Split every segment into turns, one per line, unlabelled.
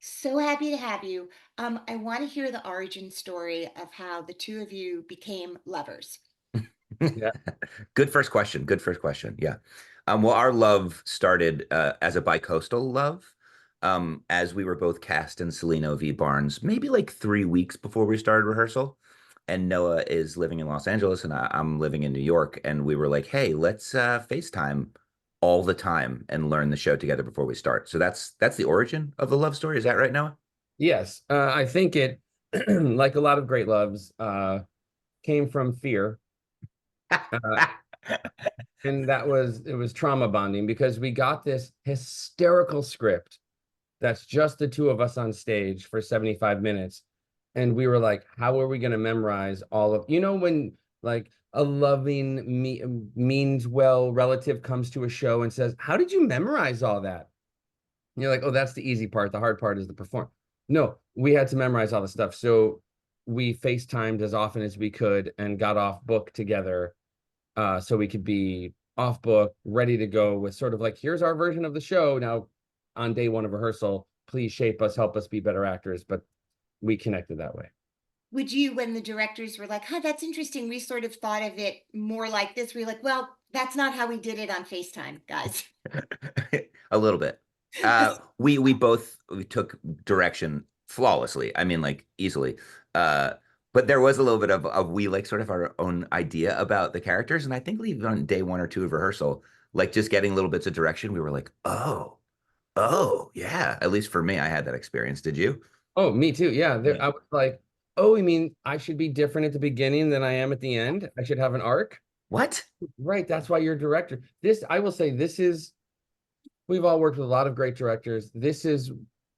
So happy to have you. I want to hear the origin story of how the two of you became lovers.
Yeah.
Good first question. Good first question. Yeah. Well, our love started as a bi-coastal love. As we were both cast in Cellino v. Barnes, maybe like 3 weeks before we started rehearsal. And Noah is living in Los Angeles and I'm living in New York. And we were like, hey, let's FaceTime all the time and learn the show together before we start. So that's the origin of the love story. Is that right, Noah?
Yes. I think it, like a lot of great loves, came from fear. Uh, and it was trauma bonding because we got this hysterical script that's just the two of us on stage for 75 minutes. And we were like, how are we going to memorize all of, when like a loving, means well relative comes to a show and says, how did you memorize all that? And you're like, oh, that's the easy part. The hard part is the perform. No, we had to memorize all the stuff. So we FaceTimed as often as we could and got off book together, so we could be off book, ready to go with sort of like, here's our version of the show. Now, on day one of rehearsal, please shape us, help us be better actors. But we connected that way.
Would you, when the directors were like, huh, that's interesting, we sort of thought of it more like this, we're like, well, that's not how we did it on FaceTime, guys.
A little bit. We took direction flawlessly. I mean, like easily. Uh, but there was a little bit of we like sort of our own idea about the characters, and I think even on day one or two of rehearsal, like just getting little bits of direction, we were like, oh, yeah. At least for me, I had that experience. Did you?
Oh, me too. Yeah.
Yeah.
I was like, oh, you mean I should be different at the beginning than I am at the end? I should have an arc?
What?
Right. That's why you're a director. I will say, we've all worked with a lot of great directors. This is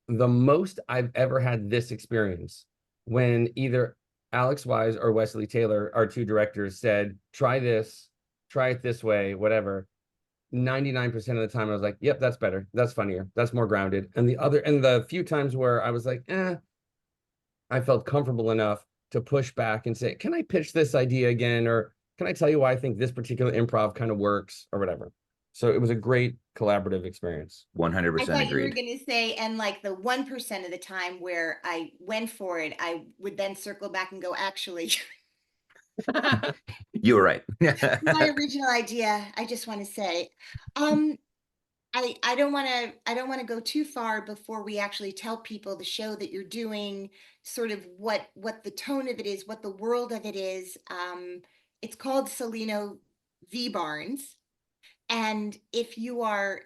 the most I've ever had this experience when either Alex Wise or Wesley Taylor, our two directors, said, try this, try it this way, whatever. 99% of the time I was like, yep, that's better. That's funnier. That's more grounded. And the few times where I was like, I felt comfortable enough to push back and say, can I pitch this idea again? Or can I tell you why I think this particular improv kind of works or whatever? So it was a great collaborative experience.
I
100%
thought you were
agreed.
going to say, and like the 1% of the time where I went for it, I would then circle back and go, actually,
You were right.
my original idea, I just want to say. Um, I don't want to go too far before we actually tell people the show that you're doing, sort of what the tone of it is, what the world of it is. It's called Cellino v. Barnes. And if you are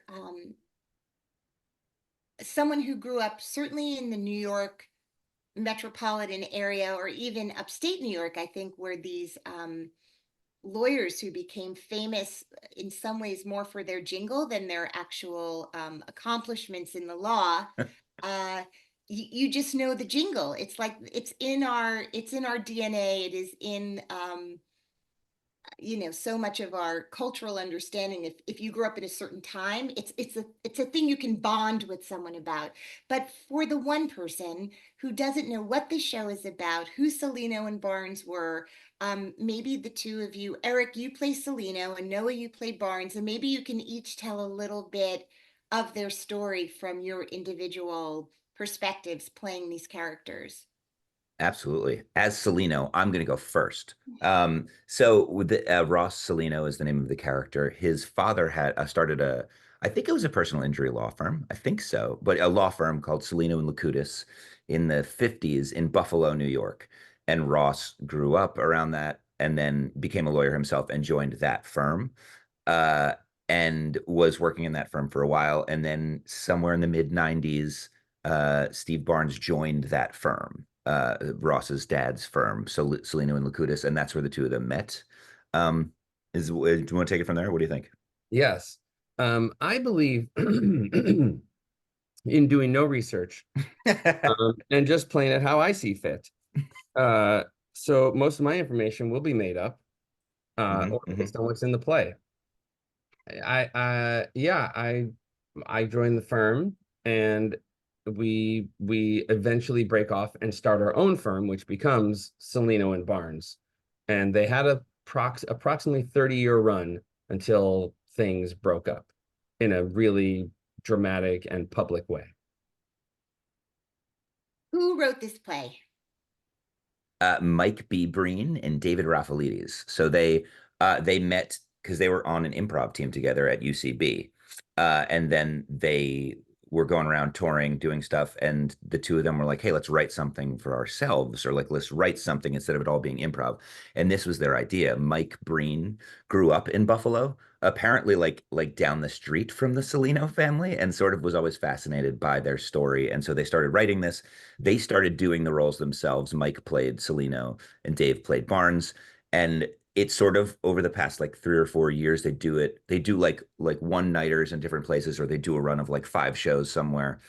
someone who grew up certainly in the New York metropolitan area or even upstate New York, I think, where these lawyers who became famous in some ways more for their jingle than their actual accomplishments in the law. Uh, you just know the jingle. It's like it's in our DNA. It is in so much of our cultural understanding. If you grew up in a certain time, it's a thing you can bond with someone about. But for the one person who doesn't know what the show is about, who Cellino and Barnes were, maybe the two of you, Eric, you play Cellino, and Noah, you play Barnes, and maybe you can each tell a little bit of their story from your individual perspectives playing these characters.
Absolutely. As Cellino, I'm going to go first. So with Ross Cellino is the name of the character. His father had started I think it was a personal injury law firm. I think so, but a law firm called Cellino and Locutus in the 50s in Buffalo, New York. And Ross grew up around that and then became a lawyer himself and joined that firm. Uh, and was working in that firm for a while. And then somewhere in the mid 90s, Steve Barnes joined that firm, Ross's dad's firm, so Cellino and Locutus, and that's where the two of them met. Do you want to take it from there? What do you think?
Yes. I believe in doing no research, and just playing it how I see fit. So most of my information will be made up, or
Hmm.
based on what's in the play. Yeah, I joined the firm, and we eventually break off and start our own firm, which becomes Cellino and Barnes. And they had a approximately 30-year run until things broke up in a really dramatic and public way.
Who wrote this play?
Mike B. Breen and David Raffalides. So they met because they were on an improv team together at UCB, and then they were going around touring, doing stuff, and the two of them were like, "Hey, let's write something for ourselves, or like let's write something instead of it all being improv." And this was their idea. Mike Breen grew up in Buffalo, apparently like down the street from the Cellino family, and sort of was always fascinated by their story. And so they started writing this. They started doing the roles themselves. Mike played Cellino and Dave played Barnes. And it's sort of over the past like 3 or 4 years, they do like one nighters in different places, or they do a run of like 5 shows somewhere.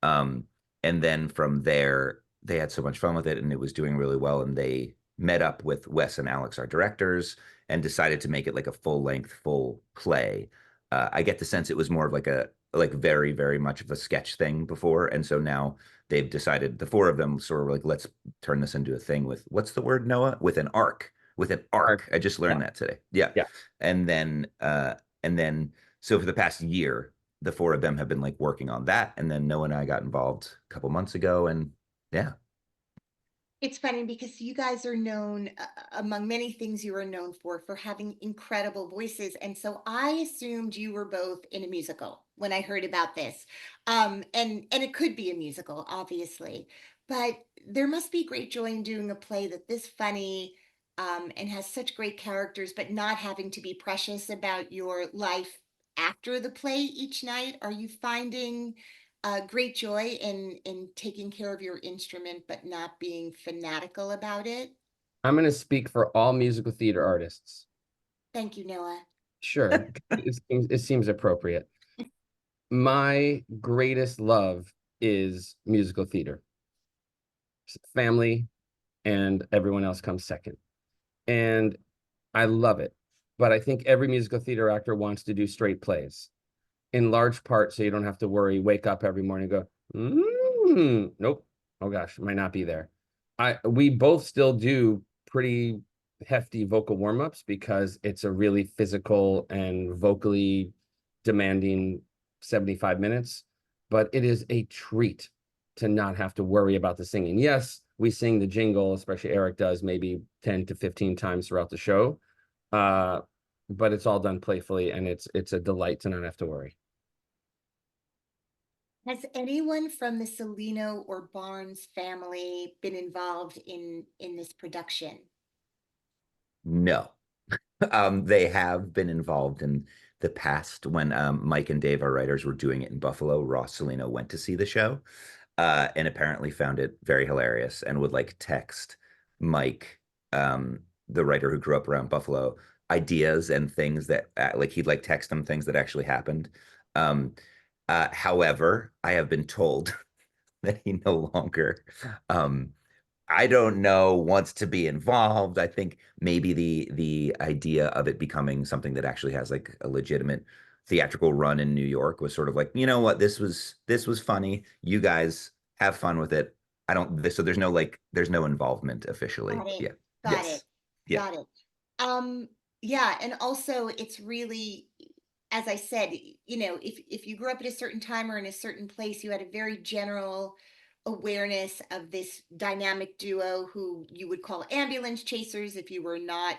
Um, and then from there, they had so much fun with it and it was doing really well. And they met up with Wes and Alex, our directors, and decided to make it like a full length, full play. I get the sense it was more of like very, very much of a sketch thing before. And so now they've decided, the four of them sort of like, let's turn this into a thing with, what's the word, Noah? With an arc. With an arc. I just learned that today. Yeah.
Yeah.
And then so for the past year, the four of them have been like working on that. And then Noah and I got involved a couple months ago. And yeah.
It's funny because you guys are known, among many things you are known for having incredible voices. And so I assumed you were both in a musical when I heard about this. And it could be a musical, obviously, but there must be great joy in doing a play that this funny, and has such great characters, but not having to be precious about your life after the play each night. Are you finding great joy in taking care of your instrument, but not being fanatical about it?
I'm going to speak for all musical theater artists.
Thank you, Noah.
Sure, it seems appropriate. My greatest love is musical theater. Family and everyone else comes second. And I love it. But I think every musical theater actor wants to do straight plays, in large part so you don't have to worry, wake up every morning and go, nope, oh gosh, might not be there. We both still do pretty hefty vocal warm-ups because it's a really physical and vocally demanding 75 minutes, but it is a treat to not have to worry about the singing. Yes, we sing the jingle, especially Eric does, maybe 10 to 15 times throughout the show. But it's all done playfully and it's a delight to not have to worry.
Has anyone from the Cellino or Barnes family been involved in this production?
No. They have been involved in the past when Mike and Dave, our writers, were doing it in Buffalo. Ross Cellino went to see the show and apparently found it very hilarious and would like text Mike, the writer who grew up around Buffalo, ideas and things that like he'd like text him things that actually happened. However, I have been told that he no longer I don't know, wants to be involved. I think maybe the idea of it becoming something that actually has like a legitimate theatrical run in New York was sort of like, you know what, this was funny. You guys have fun with it. I don't this so there's no involvement officially.
Got it.
Yeah.
Got it.
Yes. Yeah.
Got it. Yeah, and also it's really, as I said, if you grew up at a certain time or in a certain place, you had a very general awareness of this dynamic duo who you would call ambulance chasers if you were not,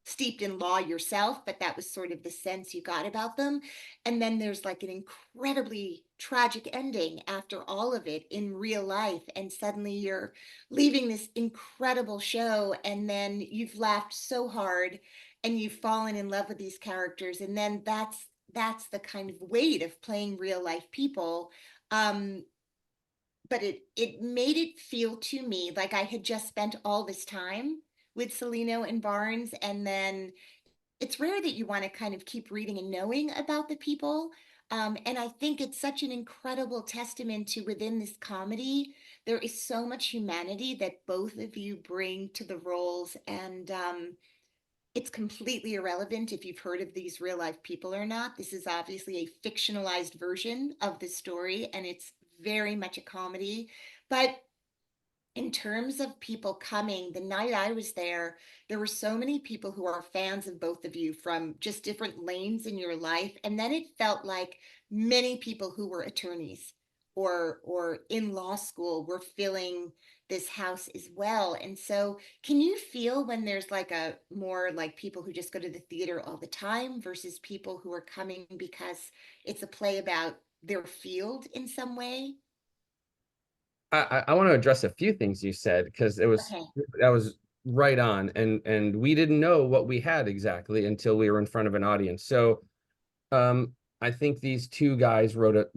steeped in law yourself, but that was sort of the sense you got about them. And then there's like an incredibly tragic ending after all of it in real life. And suddenly you're leaving this incredible show, and then you've laughed so hard and you've fallen in love with these characters. And then that's the kind of weight of playing real life people. But it made it feel to me like I had just spent all this time with Cellino and Barnes, and then it's rare that you want to kind of keep reading and knowing about the people. And I think it's such an incredible testament to, within this comedy, there is so much humanity that both of you bring to the roles. And it's completely irrelevant if you've heard of these real life people or not. This is obviously a fictionalized version of the story, and it's very much a comedy. But in terms of people coming, the night I was there were so many people who are fans of both of you from just different lanes in your life. And then it felt like many people who were attorneys or in law school were filling this house as well. And so can you feel when there's like a more like people who just go to the theater all the time versus people who are coming because it's a play about their field in some way?
I want to address a few things you said because
Okay.
that was right on, and we didn't know what we had exactly until we were in front of an audience. So I think these two guys wrote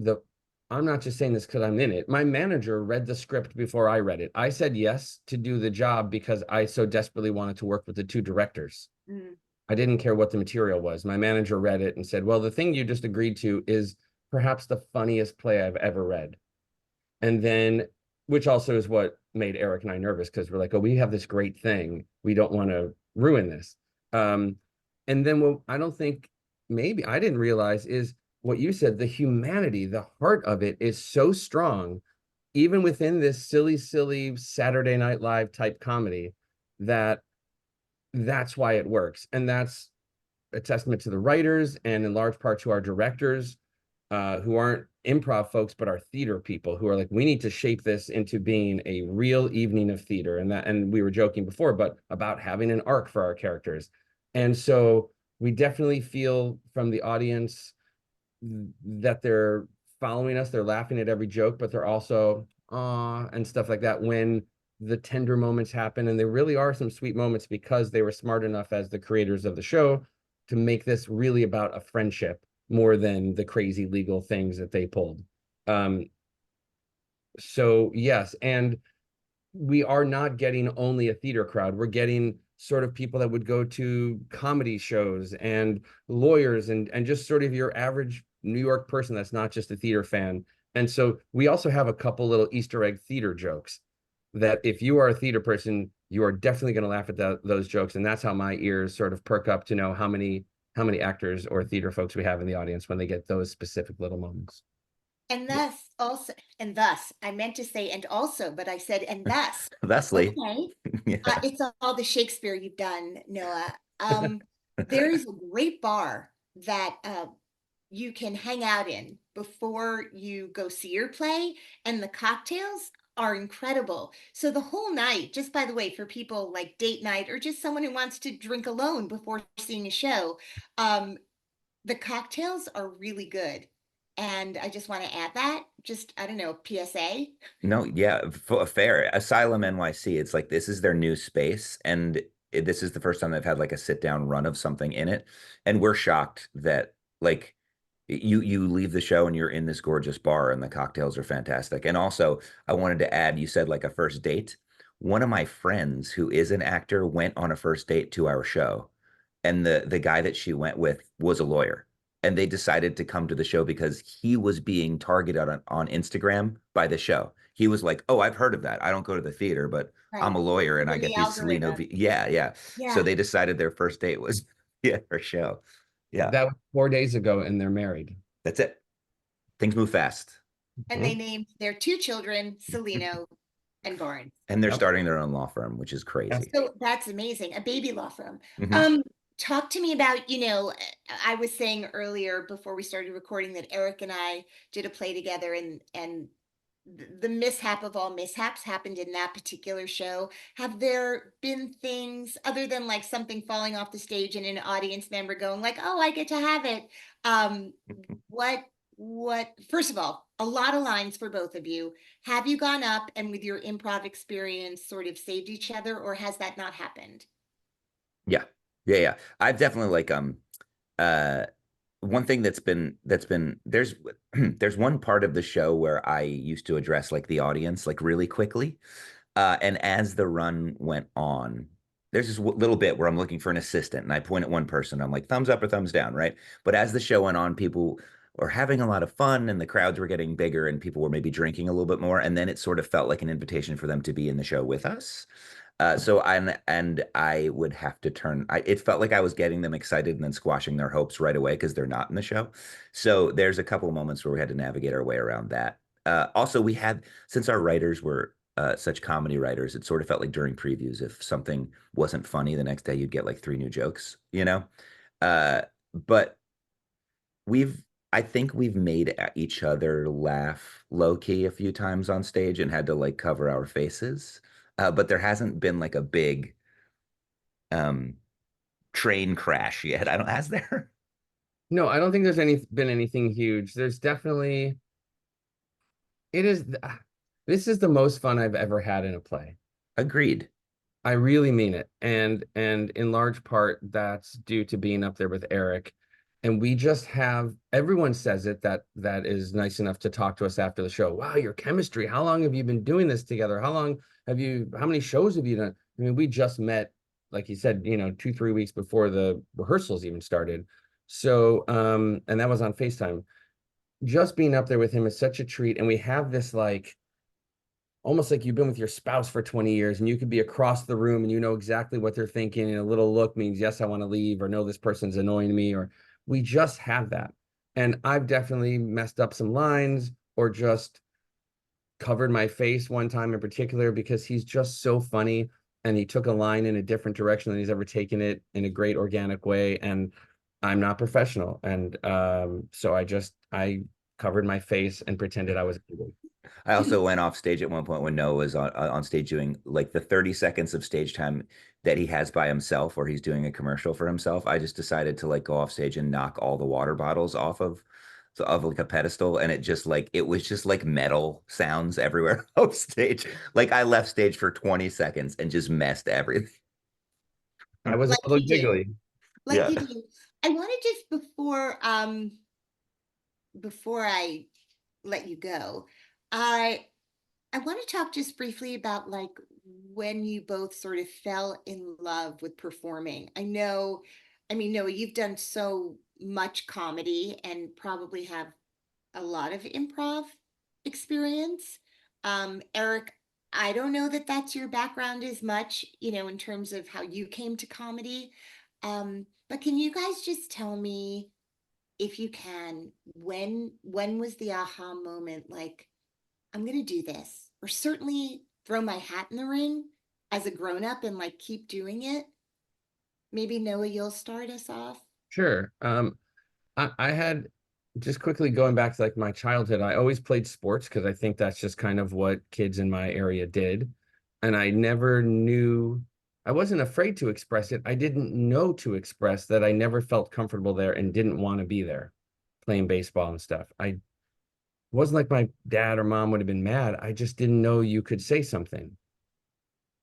I'm not just saying this because I'm in it. My manager read the script before I read it. I said yes to do the job because I so desperately wanted to work with the two directors.
Mm.
I didn't care what the material was. My manager read it and said, well, the thing you just agreed to is perhaps the funniest play I've ever read. And then, which also is what made Eric and I nervous because we're like, oh, we have this great thing. We don't want to ruin this. And then what I don't think maybe I didn't realize is what you said, the humanity, the heart of it is so strong, even within this silly Saturday Night Live type comedy, that's why it works. And that's a testament to the writers and in large part to our directors, who aren't improv folks, but are theater people who are like, we need to shape this into being a real evening of theater. And we were joking before, but about having an arc for our characters. And so we definitely feel from the audience that they're following us, they're laughing at every joke, but they're also and stuff like that when the tender moments happen. And there really are some sweet moments because they were smart enough as the creators of the show to make this really about a friendship more than the crazy legal things that they pulled. So yes, and we are not getting only a theater crowd. We're getting sort of people that would go to comedy shows and lawyers and just sort of your average New York person that's not just a theater fan. And so we also have a couple little Easter egg theater jokes that if you are a theater person, you are definitely going to laugh at those jokes. And that's how my ears sort of perk up to know how many actors or theater folks we have in the audience when they get those specific little moments.
And thus also, and thus, I meant to say and also, but I said and thus.
Thusly.
Okay.
Yeah.
It's all the Shakespeare you've done, Noah. There is a great bar that you can hang out in before you go see your play, and the cocktails are incredible. So the whole night, just by the way, for people like date night or just someone who wants to drink alone before seeing a show, the cocktails are really good. And I just want to add that, just, I don't know, PSA.
No, yeah, fair. Asylum NYC, it's like this is their new space, and this is the first time they've had like a sit down run of something in it, and we're shocked that like you leave the show and you're in this gorgeous bar and the cocktails are fantastic. And also, I wanted to add, you said like a first date. One of my friends who is an actor went on a first date to our show, and the guy that she went with was a lawyer, and they decided to come to the show because he was being targeted on Instagram by the show. He was like, oh, I've heard of that. I don't go to the theater, but I'm
Right.
a lawyer and I
In
get
the
these Cellino
algorithm.
yeah. So
Yeah.
they decided their first date was yeah, her show. Yeah,
That was 4 days ago and they're married.
that's it. Things move fast.
And they named their two children Cellino and Barnes.
And they're
Yep.
starting their own law firm, which is crazy.
So that's amazing. A baby law firm.
Mhm.
Talk to me about, I was saying earlier before we started recording that Eric and I did a play together, and the mishap of all mishaps happened in that particular show. Have there been things other than like something falling off the stage and an audience member going like, "Oh, I get to have it." Um, what first of all, a lot of lines for both of you. Have you gone up and with your improv experience sort of saved each other, or has that not happened?
Yeah. Yeah. I've definitely like uh one thing that's been there's one part of the show where I used to address like the audience like really quickly. And as the run went on, there's this little bit where I'm looking for an assistant and I point at one person. I'm like, thumbs up or thumbs down, right? But as the show went on, people were having a lot of fun and the crowds were getting bigger and people were maybe drinking a little bit more. And then it sort of felt like an invitation for them to be in the show with us. And I would have to it felt like I was getting them excited and then squashing their hopes right away because they're not in the show. So there's a couple of moments where we had to navigate our way around that. Also, since our writers were such comedy writers, it sort of felt like during previews, if something wasn't funny, the next day you'd get like three new jokes, you know? But we've I think we've made each other laugh low key a few times on stage and had to like cover our faces. But there hasn't been like a big um train crash yet. I don't, has there?
No, I don't think there's been anything huge. There's definitely it is this is the most fun I've ever had in a play.
Agreed.
I really mean it. And in large part that's due to being up there with Eric. And we just have everyone says it that is nice enough to talk to us after the show. Wow, your chemistry. How long have you been doing this together? How many shows have you done? I mean, we just met, like you said, 2, 3 weeks before the rehearsals even started. So and that was on FaceTime. Just being up there with him is such a treat. And we have this like almost like you've been with your spouse for 20 years and you could be across the room and you know exactly what they're thinking. And a little look means, yes, I want to leave, or no, this person's annoying me, or we just have that. And I've definitely messed up some lines or just covered my face one time in particular because he's just so funny and he took a line in a different direction than he's ever taken it in a great organic way. And I'm not professional. And so I covered my face and pretended I was angry.
I also went off stage at one point when Noah was on stage doing like the 30 seconds of stage time that he has by himself, or he's doing a commercial for himself. I just decided to like go off stage and knock all the water bottles off of like a pedestal, and it was just like metal sounds everywhere off stage. Like I left stage for 20 seconds and just messed everything.
I was a
Like
little
you do.
giggly.
Like
Yeah.
you do. I want to just before I let you go, I I want to talk just briefly about like when you both sort of fell in love with performing. I mean, Noah, you've done so much comedy and probably have a lot of improv experience. Eric, I don't know that that's your background as much, in terms of how you came to comedy. But can you guys just tell me, if you can, when was the aha moment, like, I'm gonna do this, or certainly throw my hat in the ring as a grown up and like keep doing it? Maybe Noah, you'll start us off.
Sure. I had just quickly going back to like my childhood, I always played sports because I think that's just kind of what kids in my area did. And I never knew, I wasn't afraid to express it. I didn't know to express that I never felt comfortable there and didn't want to be there playing baseball and stuff. I wasn't like my dad or mom would have been mad. I just didn't know you could say something.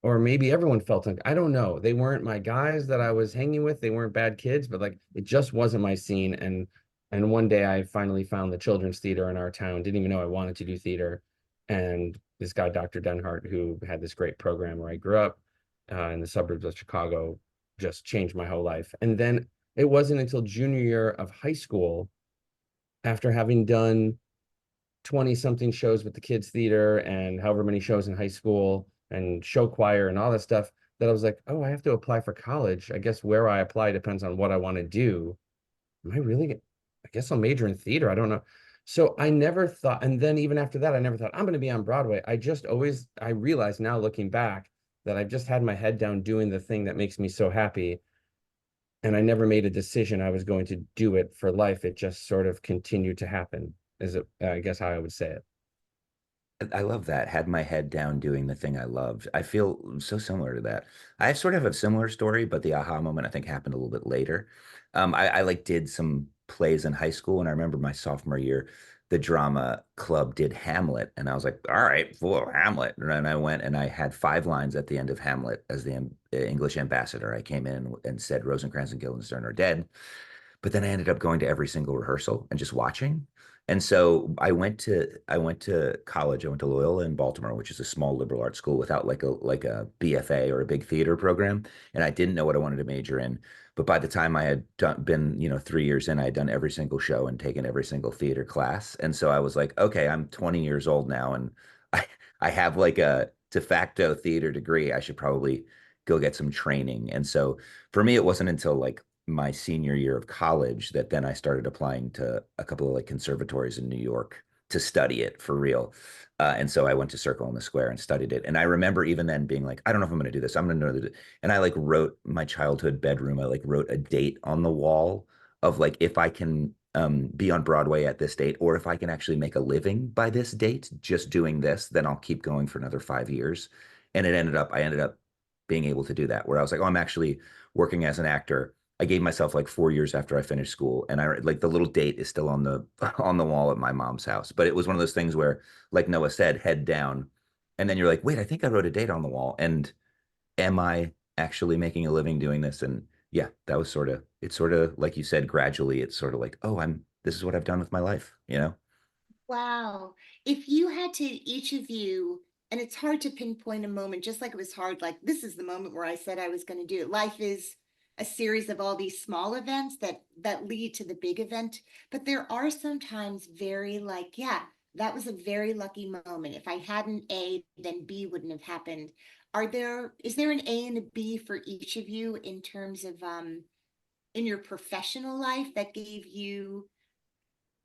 Or maybe everyone felt I don't know. They weren't my guys that I was hanging with. They weren't bad kids, but like it just wasn't my scene. And one day I finally found the children's theater in our town. Didn't even know I wanted to do theater. And this guy, Dr. Denhart, who had this great program where I grew up in the suburbs of Chicago, just changed my whole life. And then it wasn't until junior year of high school, after having done 20 something shows with the kids theater and however many shows in high school and show choir and all that stuff, that I was like, oh, I have to apply for college. I guess where I apply depends on what I want to do. Am I really? I guess I'll major in theater. I don't know. So I never thought, and then even after that, I never thought I'm going to be on Broadway. I realize now looking back that I've just had my head down doing the thing that makes me so happy. And I never made a decision I was going to do it for life. It just sort of continued to happen, I guess how I would say it.
I love that. Had my head down doing the thing I loved. I feel so similar to that. I sort of have a similar story, but the aha moment I think happened a little bit later. I like did some plays in high school, and I remember my sophomore year, the drama club did Hamlet, and I was like, all right, for Hamlet. And I went and I had 5 lines at the end of Hamlet as the English ambassador. I came in and said Rosencrantz and Guildenstern are dead. But then I ended up going to every single rehearsal and just watching. And so I went to college. I went to Loyola in Baltimore, which is a small liberal arts school without like a BFA or a big theater program. And I didn't know what I wanted to major in. But by the time I had been, 3 years in, I had done every single show and taken every single theater class. And so I was like, okay, I'm 20 years old now, and I I have like a de facto theater degree. I should probably go get some training. And so for me, it wasn't until like my senior year of college that then I started applying to a couple of like conservatories in New York to study it for real. And so I went to Circle in the Square and studied it. And I remember even then being like, I don't know if I'm going to do this. I'm going to know that. And I like wrote my childhood bedroom. I like wrote a date on the wall of like, if I can be on Broadway at this date, or if I can actually make a living by this date, just doing this, then I'll keep going for another 5 years. And I ended up being able to do that, where I was like, oh, I'm actually working as an actor. I gave myself like 4 years after I finished school, and I like the little date is still on the on the wall at my mom's house. But it was one of those things where, like Noah said, head down, and then you're like, wait, I think I wrote a date on the wall, and am I actually making a living doing this? And yeah, that was it's sort of like you said, gradually, it's sort of like, oh, this is what I've done with my life, you know?
Wow. If you had to, each of you, and it's hard to pinpoint a moment, just like it was hard, like this is the moment where I said I was going to do it. Life is a series of all these small events that lead to the big event. But there are sometimes very like, yeah, that was a very lucky moment. If I hadn't A, then B wouldn't have happened. Is there an A and a B for each of you in terms of in your professional life that gave you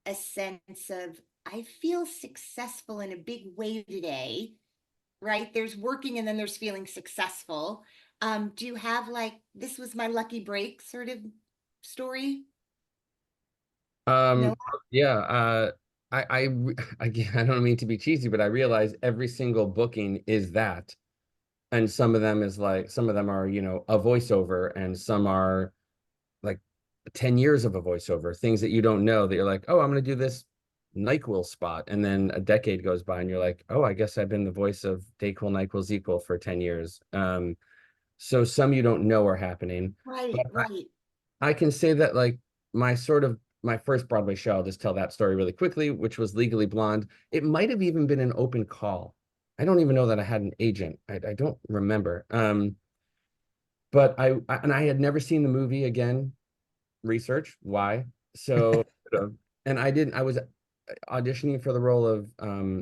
a sense of, I feel successful in a big way today, right? There's working and then there's feeling successful. Do you have like, this was my lucky break sort of story? No?
Um, yeah, again, I don't mean to be cheesy, but I realize every single booking is that. And some of them is like, some of them are, a voiceover, and some are like 10 years of a voiceover, things that you don't know that you're like, oh, I'm going to do this NyQuil spot. And then a decade goes by and you're like, oh, I guess I've been the voice of Dayquil, NyQuil, ZQuil for 10 years. So some you don't know are happening.
Right,
But
right.
I can say that like my first Broadway show, I'll just tell that story really quickly, which was Legally Blonde. It might have even been an open call. I don't even know that I had an agent. I don't remember. But and I had never seen the movie again. Research why. So and I was auditioning for the role of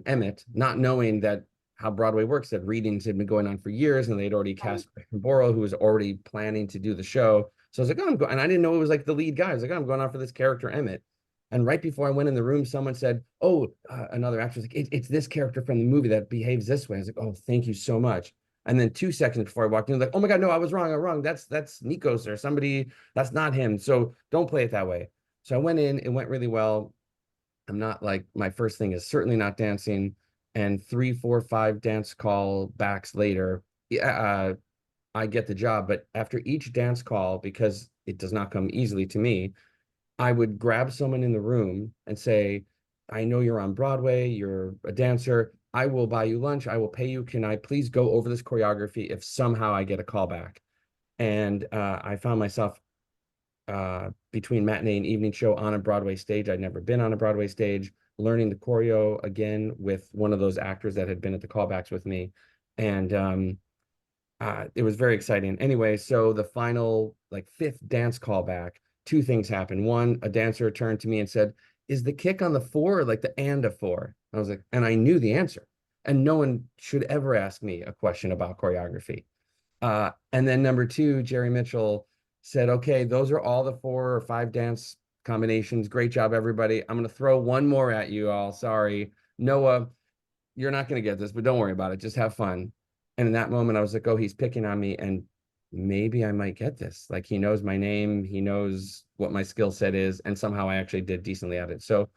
Emmett, not knowing that how Broadway works, that readings had been going on for years and they'd already
Right.
cast Borough, who was already planning to do the show. So I was like, oh, I'm going, and I didn't know it was like the lead guy. I was like, oh, I'm going on for this character, Emmett. And right before I went in the room, someone said, oh, another actor was like, it's this character from the movie that behaves this way. I was like, oh, thank you so much. And then 2 seconds before I walked in, like, oh my God, no, I was wrong. I'm wrong. That's Nikos or somebody. That's not him. So don't play it that way. So I went in, it went really well. I'm not like, my first thing is certainly not dancing. And 3, 4, 5 dance call backs later, I get the job. But after each dance call, because it does not come easily to me, I would grab someone in the room and say, I know you're on Broadway, you're a dancer. I will buy you lunch. I will pay you. Can I please go over this choreography if somehow I get a call back? And I found myself between matinee and evening show on a Broadway stage. I'd never been on a Broadway stage, learning the choreo again with one of those actors that had been at the callbacks with me. And it was very exciting. Anyway, so the final, like, 5th dance callback, 2 things happened. One, a dancer turned to me and said, is the kick on the 4 or like the and of 4? I was like, and I knew the answer. And no one should ever ask me a question about choreography. And then number 2, Jerry Mitchell said, okay, those are all the 4 or 5 dance combinations. Great job, everybody. I'm going to throw one more at you all. Sorry. Noah, you're not going to get this, but don't worry about it. Just have fun. And in that moment, I was like, oh, he's picking on me, and maybe I might get this. Like, he knows my name. He knows what my skill set is. And somehow I actually did decently at it. So,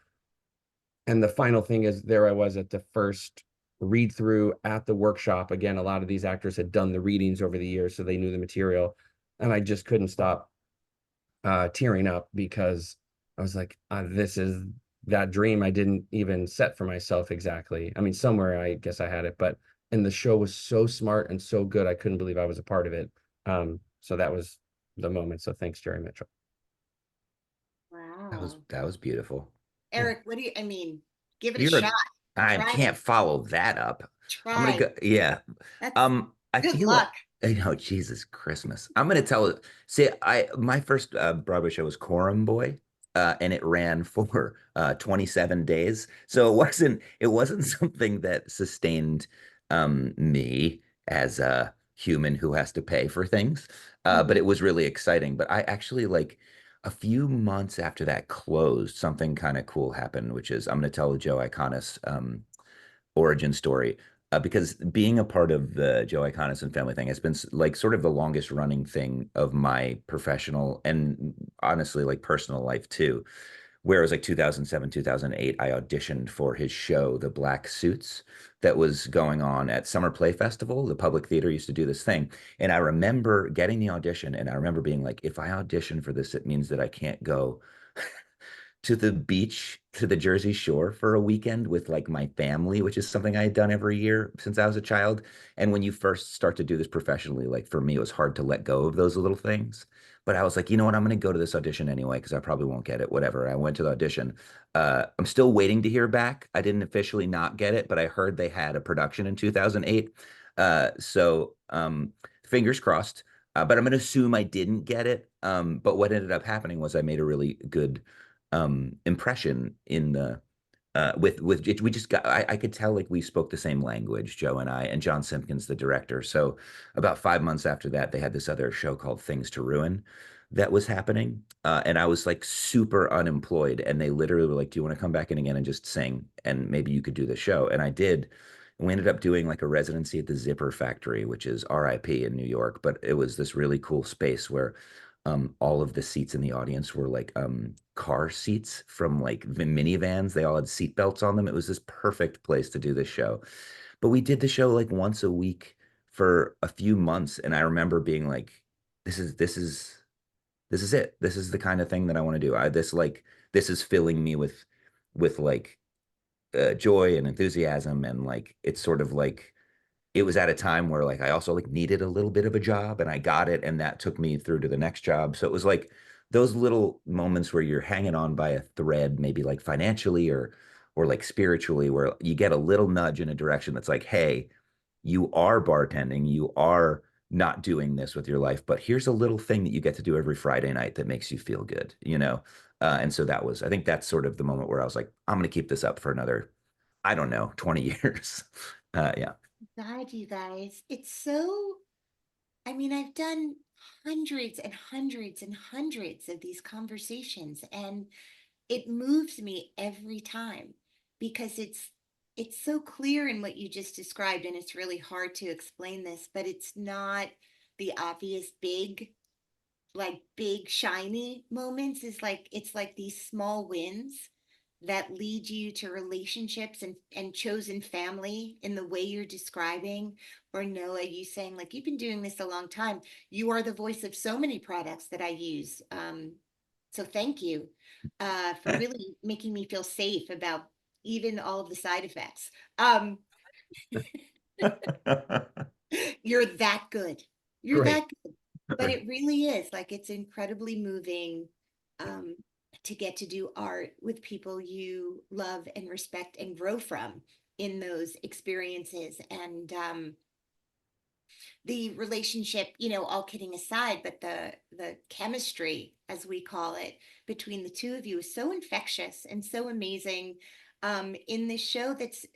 and the final thing is, there I was at the first read through at the workshop. Again, a lot of these actors had done the readings over the years, so they knew the material. And I just couldn't stop tearing up, because I was like, this is that dream I didn't even set for myself exactly. I mean, somewhere I guess I had it, but and the show was so smart and so good, I couldn't believe I was a part of it. So that was the moment. So thanks, Jerry Mitchell.
Wow.
That was beautiful. Yeah.
Eric, what do you, I mean, give it a
You're
shot.
I
Try
can't
it.
follow that up. I'm gonna
Try.
go, yeah.
That's
I
good
feel like,
luck.
Jesus Christmas. I'm gonna tell it. See, my first Broadway show was Coram Boy, and it ran for 27 days. So it wasn't something that sustained me as a human who has to pay for things. But
Mhm.
it was really exciting. But I actually, like, a few months after that closed, something kind of cool happened, which is I'm going to tell Joe Iconis origin story. Because being a part of the Joe Iconis and family thing has been like sort of the longest running thing of my professional and honestly like personal life too. where it was like 2007, 2008, I auditioned for his show, The Black Suits, that was going on at Summer Play Festival. The Public Theater used to do this thing. And I remember getting the audition, and I remember being like, if I audition for this, it means that I can't go to the beach, to the Jersey Shore for a weekend with like my family, which is something I had done every year since I was a child. And when you first start to do this professionally, like for me, it was hard to let go of those little things. But I was like, you know what? I'm going to go to this audition anyway because I probably won't get it. Whatever. I went to the audition. I'm still waiting to hear back. I didn't officially not get it, but I heard they had a production in 2008. Fingers crossed. But I'm going to assume I didn't get it. But what ended up happening was I made a really good impression in the with it. We just got, I could tell like we spoke the same language, Joe and I, and John Simpkins, the director. So about 5 months after that, they had this other show called Things to Ruin that was happening. And I was like super unemployed. And they literally were like, do you want to come back in again and just sing? And maybe you could do the show. And I did. And we ended up doing like a residency at the Zipper Factory, which is RIP in New York. But it was this really cool space where all of the seats in the audience were like car seats from like the minivans. They all had seat belts on them. It was this perfect place to do this show. But we did the show like once a week for a few months, and I remember being like, this is it. This is the kind of thing that I want to do. This is filling me with like joy and enthusiasm, and like it's sort of like it was at a time where like I also like needed a little bit of a job, and I got it, and that took me through to the next job. So it was like those little moments where you're hanging on by a thread, maybe like financially or like spiritually, where you get a little nudge in a direction that's like, hey, you are bartending, you are not doing this with your life, but here's a little thing that you get to do every Friday night that makes you feel good, you know? And so I think that's sort of the moment where I was like, I'm going to keep this up for another, I don't know, 20 years. Yeah.
God, you guys, it's so, I mean, I've done hundreds and hundreds and hundreds of these conversations, and it moves me every time because it's so clear in what you just described, and it's really hard to explain this, but it's not the obvious big shiny moments. Is like it's like these small wins that lead you to relationships and chosen family in the way you're describing. Or Noah, you saying like you've been doing this a long time. You are the voice of so many products that I use. So thank you for really making me feel safe about even all of the side effects. Um, you're that good. You're
Great.
that good. But it really is like it's incredibly moving um, to get to do art with people you love and respect and grow from in those experiences. And the relationship, all kidding aside, but the chemistry, as we call it, between the two of you is so infectious and so amazing. In this show that's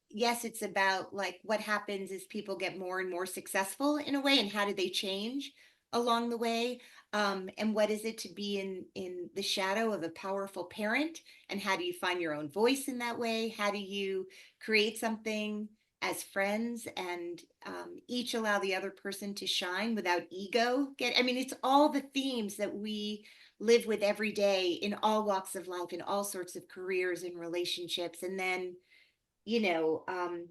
yes, it's about like what happens as people get more and more successful in a way, and how do they change along the way, and what is it to be in the shadow of a powerful parent, and how do you find your own voice in that way? How do you create something as friends and each allow the other person to shine without ego? I mean, it's all the themes that we live with every day in all walks of life, in all sorts of careers and relationships. And then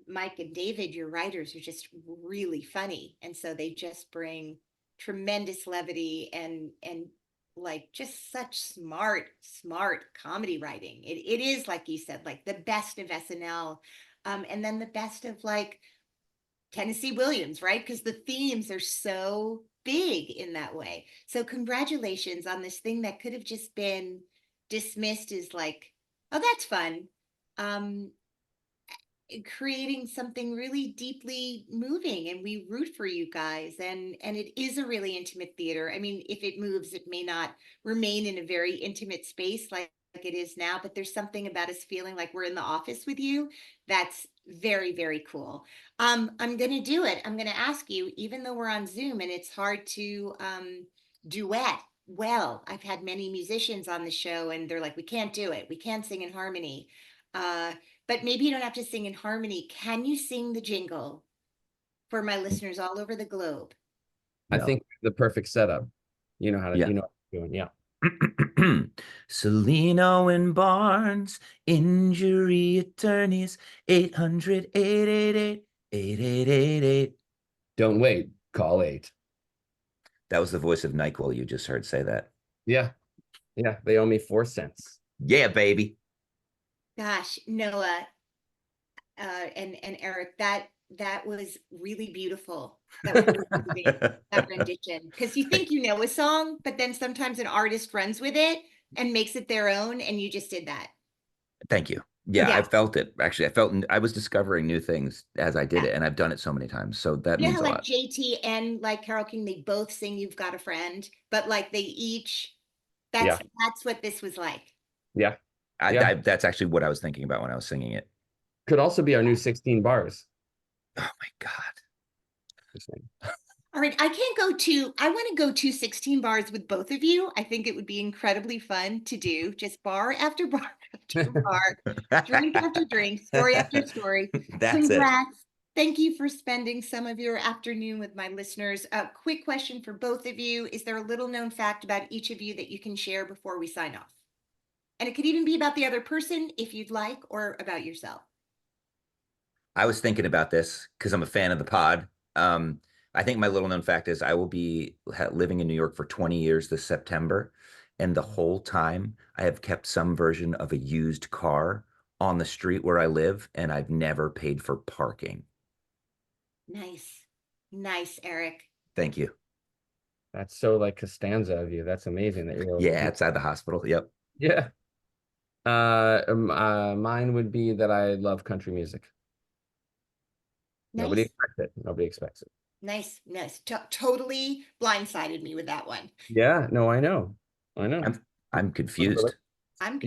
Mike and David, your writers, are just really funny. And so they just bring tremendous levity and like just such smart comedy writing. It is, like you said, like the best of SNL, and then the best of like Tennessee Williams, right? Because the themes are so big in that way. So congratulations on this thing that could have just been dismissed as like, oh, that's fun. Um, Creating something really deeply moving, and we root for you guys, and it is a really intimate theater. I mean, if it moves, it may not remain in a very intimate space like it is now, but there's something about us feeling like we're in the office with you that's very, very cool. I'm gonna do it. I'm gonna ask you, even though we're on Zoom and it's hard to duet well. I've had many musicians on the show and they're like, we can't do it, we can't sing in harmony. uh but maybe you don't have to sing in harmony. Can you sing the jingle for my listeners all over the globe?
I
No.
think the perfect setup. You know how to,
Yeah.
you know what you're doing. Yeah.
Cellino and Barnes, injury attorneys, 800-888-8888.
Don't wait. Call 8.
That was the voice of NyQuil you just heard say that.
Yeah. Yeah. They owe me 4 cents.
Yeah, baby.
Gosh, Noah, and Eric, that was really beautiful. That was really moving, that rendition. Because you think you know a song, but then sometimes an artist runs with it and makes it their own, and you just did that.
Thank you. Yeah,
Yeah.
I felt it. Actually, I was discovering new things as I did
Yeah.
it, and I've done it so many times. So that
You know
means
how
a
like
lot.
JT and like Carole King, they both sing "You've Got a Friend," but like they each.
Yeah.
That's what this was like.
Yeah. Yeah.
That's actually what I was thinking about when I was singing it.
Could also be our new 16 bars.
Oh my God.
All right, I want to go to 16 bars with both of you. I think it would be incredibly fun to do, just bar after bar after bar, drink after drink, story after story.
That's it.
Congrats. Thank you for spending some of your afternoon with my listeners. A quick question for both of you. Is there a little known fact about each of you that you can share before we sign off? And it could even be about the other person if you'd like, or about yourself.
I was thinking about this because I'm a fan of the pod. I think my little known fact is I will be living in New York for 20 years this September. And the whole time I have kept some version of a used car on the street where I live, and I've never paid for parking.
Nice. Nice, Eric.
Thank you.
That's so like Costanza of you. That's amazing that you're
Yeah, outside the hospital. Yep.
Yeah. Mine would be that I love country music. Nobody
Nice.
expects it. Nobody expects it.
Nice. Totally blindsided me with that one.
Yeah, no, I know.
I'm confused.
Yeah.
In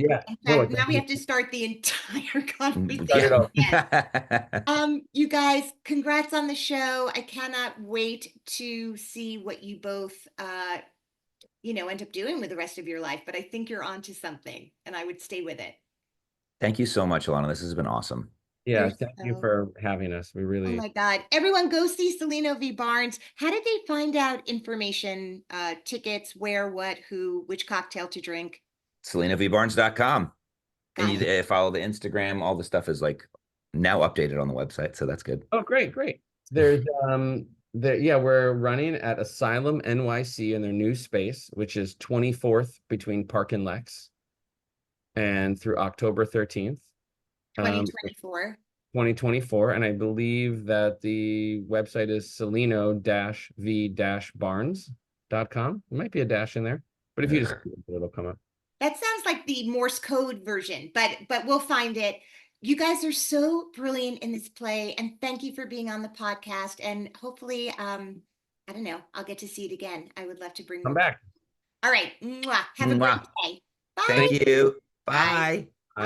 No,
fact, now we have to start the entire conversation again. You guys, congrats on the show. I cannot wait to see what you both end up doing with the rest of your life, but I think you're onto something and I would stay with it.
Thank you so much, Alana. This has been awesome.
Yeah, thank you for having us. We really.
Oh my God. Everyone go see Cellino v. Barnes. How did they find out information, tickets, where, what, who, which cocktail to drink?
CellinoVBarnes.com. And you follow the Instagram. All the stuff is like now updated on the website. So that's good.
Oh, great. There's we're running at Asylum NYC in their new space, which is 24th between Park and Lex, and through October 13th. 2024. And I believe that the website is Cellino-v-barnes.com. There might be a dash in there, but if you just it'll come up.
That sounds like the Morse code version, but we'll find it. You guys are so brilliant in this play, and thank you for being on the podcast. And hopefully, I don't know, I'll get to see it again. I would love to bring
Come back.
All right. Mwah. Have a great day. Bye.
Thank you. Bye.